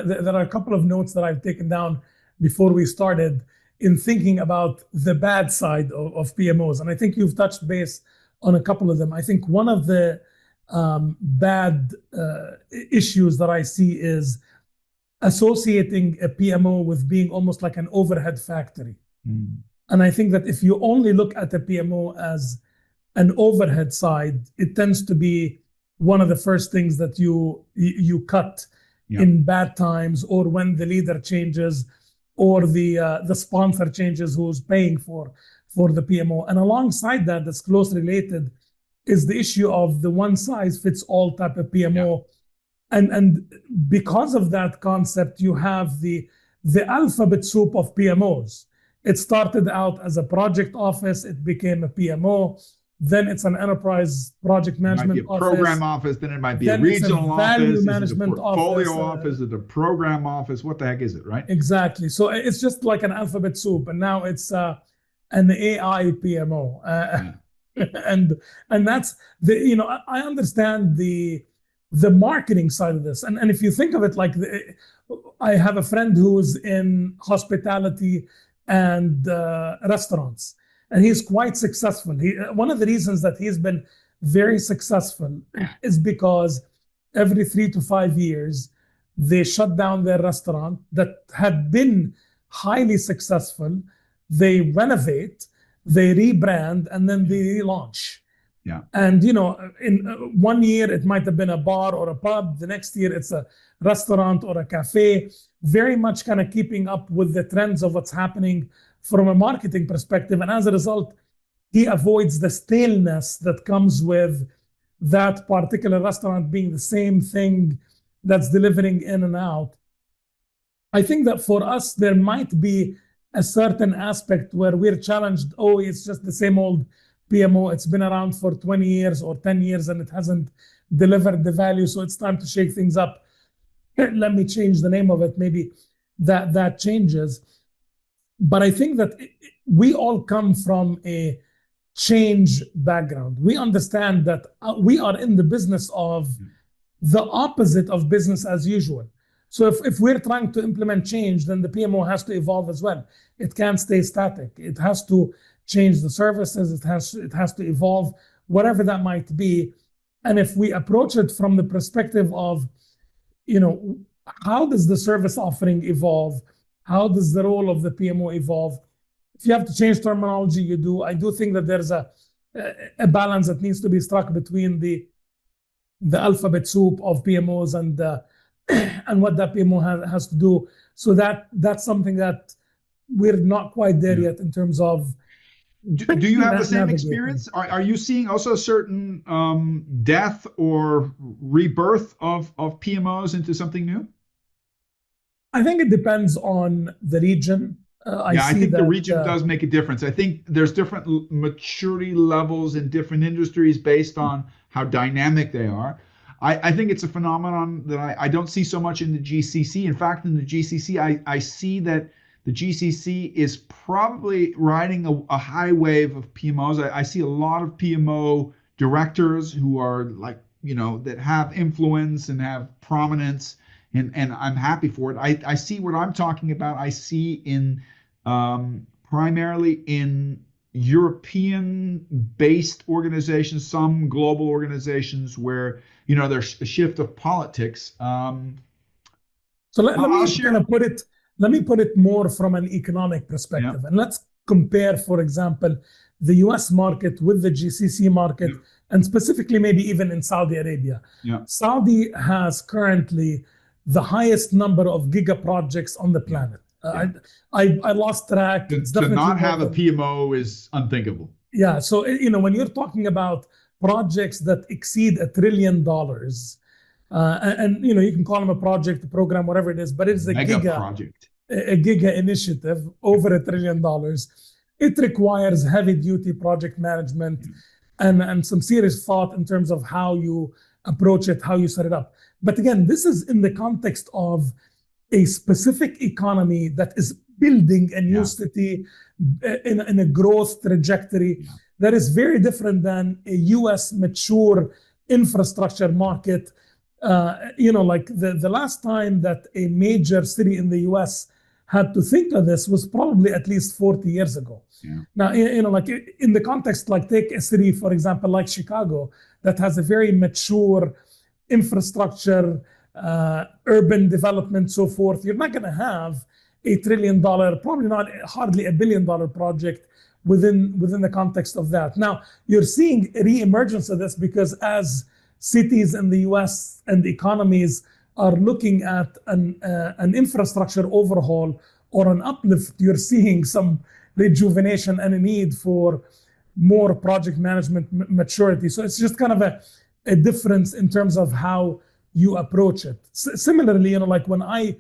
There are a couple of notes that I've taken down before we started in thinking about the bad side of PMOs. And I think you've touched base on a couple of them. I think one of the bad issues that I see is associating a PMO with being almost like an overhead factory. And I think that if you only look at a PMO as an overhead side, it tends to be one of the first things that you cut in bad times, or when the leader changes, or the sponsor changes who's paying for the PMO. And alongside that, that's closely related, is the issue of the one size fits all type of PMO. And because of that concept, you have the alphabet soup of PMOs. It started out as a project office, it became a PMO, then it's an enterprise project management office. It might be a program office, then it might be a regional office, value management is it a portfolio office, is it a program office? What the heck is it, right? Exactly. So it's just like an alphabet soup, and now it's an AI PMO. And that's I understand the marketing side of this. And if you think of it like, I have a friend who's in hospitality and restaurants, and he's quite successful. One of the reasons that he's been very successful is because every 3 to 5 years, they shut down their restaurant that had been highly successful. They renovate, they rebrand, and then they relaunch. Yeah. And, in 1 year, it might have been a bar or a pub. The next year, it's a restaurant or a cafe, very much kind of keeping up with the trends of what's happening from a marketing perspective. And as a result, he avoids the staleness that comes with that particular restaurant being the same thing that's delivering in and out. I think that for us, there might be a certain aspect where we're challenged, it's just the same old PMO. It's been around for 20 years or 10 years and it hasn't delivered the value. So it's time to shake things up. Let me change the name of it. Maybe that changes. But I think that we all come from a change background. We understand that we are in the business of the opposite of business as usual. So if we're trying to implement change, then the PMO has to evolve as well. It can't stay static. It has to change the services. It has to evolve, whatever that might be. And if we approach it from the perspective of, how does the service offering evolve? How does the role of the PMO evolve? If you have to change terminology, you do. I do think that there's a balance that needs to be struck between the alphabet soup of PMOs and what that PMO has to do. So that's something that we're not quite there yet in terms of. Do you have the same experience? Are you seeing also a certain death or rebirth of PMOs into something new? I think it depends on the region. I think the region does make a difference. I think there's different maturity levels in different industries based on how dynamic they are. I think it's a phenomenon that I don't see so much in the GCC. In fact, in the GCC, I see that the GCC is probably riding a high wave of PMOs. I see a lot of PMO directors who are that have influence and have prominence, and I'm happy for it. I see what I'm talking about. I see in primarily in European-based organizations, some global organizations where there's a shift of politics. So let me put it more from an economic perspective, and let's compare, for example, the US market with the GCC market, and specifically maybe even in Saudi Arabia. Saudi has currently the highest number of giga projects on the planet. I lost track. To not have a PMO is unthinkable. Yeah, so when you're talking about projects that exceed $1 trillion, and you can call them a project, a program, whatever it is, but it's a giga project, a giga initiative over $1 trillion. It requires heavy-duty project management and some serious thought in terms of how you approach it, how you set it up. But again, this is in the context of a specific economy that is building a new city in a growth trajectory that is very different than a US mature infrastructure market like the last time that a major city in the US had to think of this was probably at least 40 years ago. Yeah. Now, like in the context, like take a city, for example, like Chicago, that has a very mature infrastructure, urban development, so forth. You're not going to have $1 trillion, probably not hardly $1 billion project within the context of that. Now, you're seeing a re-emergence of this because as cities in the US and economies are looking at an infrastructure overhaul or an uplift, you're seeing some rejuvenation and a need for more project management maturity. So it's just kind of a difference in terms of how you approach it. Similarly, like when I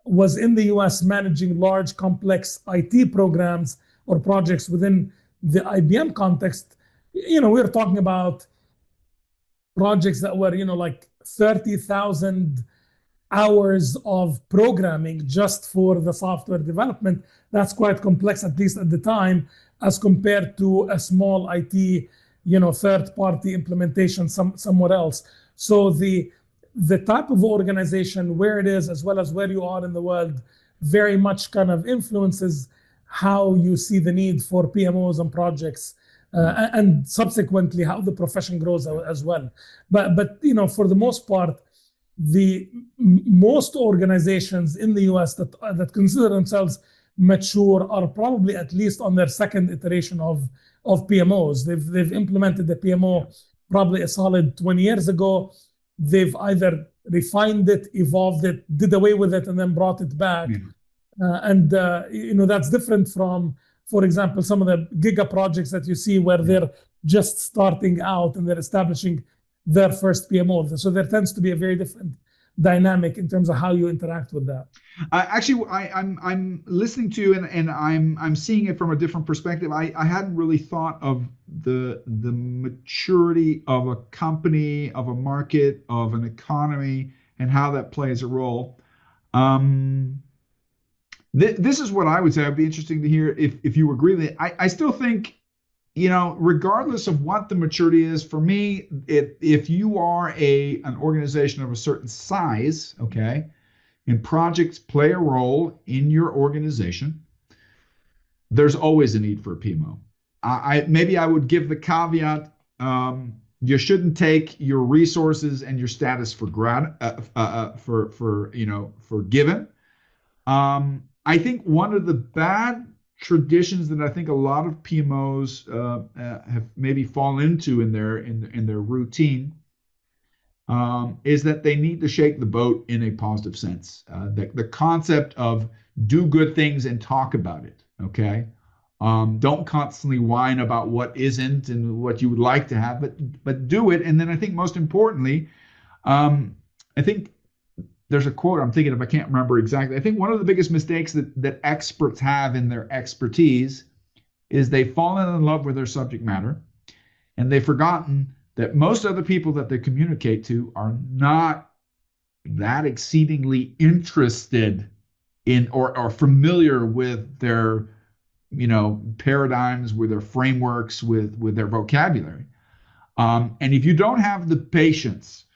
was in the US managing large, complex IT programs or projects within the IBM context, we were talking about projects that were, like 30,000 hours of programming just for the software development. That's quite complex, at least at the time, as compared to a small IT, third-party implementation somewhere else. So the type of organization, where it is, as well as where you are in the world, very much kind of influences how you see the need for PMOs and projects, and subsequently how the profession grows as well. But for the most part, most organizations in the US that consider themselves mature are probably at least on their second iteration of PMOs. They've implemented the PMO probably a solid 20 years ago. They've either refined it, evolved it, did away with it, and then brought it back. That's different from, for example, some of the giga projects that you see where they're just starting out and they're establishing their first PMO. So there tends to be a very different dynamic in terms of how you interact with that. I'm listening to you and I'm seeing it from a different perspective. I hadn't really thought of the maturity of a company, of a market, of an economy, and how that plays a role. This is what I would say. It'd be interesting to hear if you agree with it. I still think, regardless of what the maturity is, for me, if you are an organization of a certain size, okay, and projects play a role in your organization, there's always a need for a PMO. Maybe I would give the caveat: you shouldn't take your resources and your status for given. I think one of the bad traditions that I think a lot of PMOs have maybe fallen into in their routine is that they need to shake the boat in a positive sense. The concept of do good things and talk about it. Okay, don't constantly whine about what isn't and what you would like to have, but do it. And then I think most importantly, I think there's a quote I'm thinking of, I can't remember exactly. I think one of the biggest mistakes that experts have in their expertise is they've fallen in love with their subject matter, and they've forgotten that most other people that they communicate to are not that exceedingly interested in or familiar with their paradigms, with their frameworks, with their vocabulary. And if you don't have the patience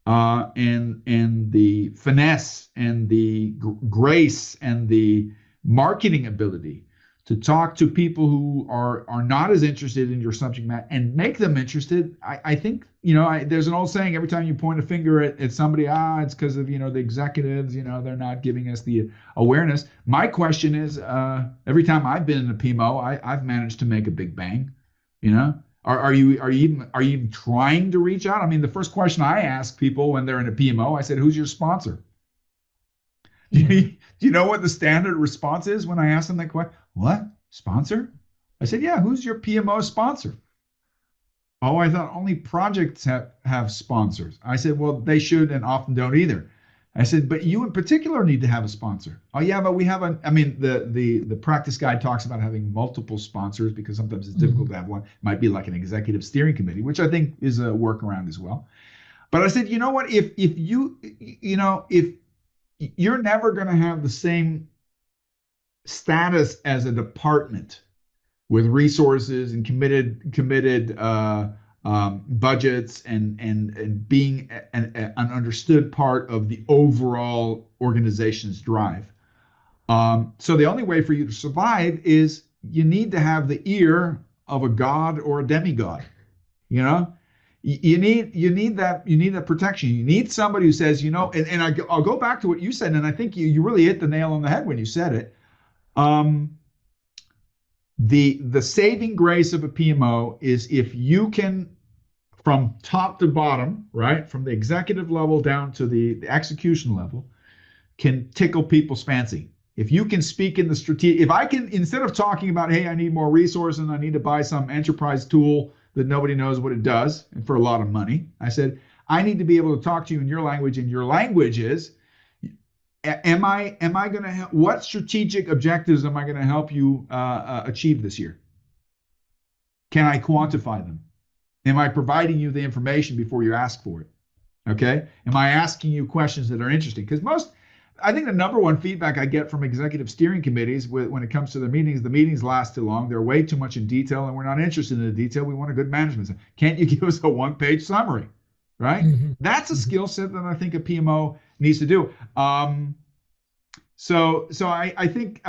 and the finesse and the grace and the marketing ability to talk to people who are not as interested in your subject matter and make them interested, I think, there's an old saying: every time you point a finger at somebody, it's because of, the executives, they're not giving us the awareness. My question is, every time I've been in a PMO, I've managed to make a big bang, Are you even trying to reach out? I mean, the first question I ask people when they're in a PMO, I said, "Who's your sponsor?" Do you know what the standard response is when I ask them that question? What? Sponsor? I said, yeah, who's your PMO sponsor? Oh, I thought only projects have sponsors. I said, well, they should and often don't either. I said, but you in particular need to have a sponsor. Oh yeah, but we have the practice guide talks about having multiple sponsors because sometimes it's difficult to have one. It might be like an executive steering committee, which I think is a workaround as well. But I said, you know what, if you're never going to have the same status as a department with resources and committed budgets and being an understood part of the overall organization's drive. So the only way for you to survive is you need to have the ear of a god or a demigod. You know, you need that protection. You need somebody who says, you know, and I'll go back to what you said, and I think you really hit the nail on the head when you said it. The saving grace of a PMO is if you can, from top to bottom, right, from the executive level down to the execution level, can tickle people's fancy. If you can speak in the strategic, if I can, instead of talking about, hey, I need more resources and I need to buy some enterprise tool that nobody knows what it does and for a lot of money, I said, I need to be able to talk to you in your language, and your language is, am I going to help, what strategic objectives am I going to help you achieve this year? Can I quantify them? Am I providing you the information before you ask for it? Okay. Am I asking you questions that are interesting? Because I think the number one feedback I get from executive steering committees when it comes to the meetings last too long. They're way too much in detail, and we're not interested in the detail. We want a good management. Can't you give us a one-page summary? Right? Mm-hmm. That's a skill set that I think a PMO needs to do. So I think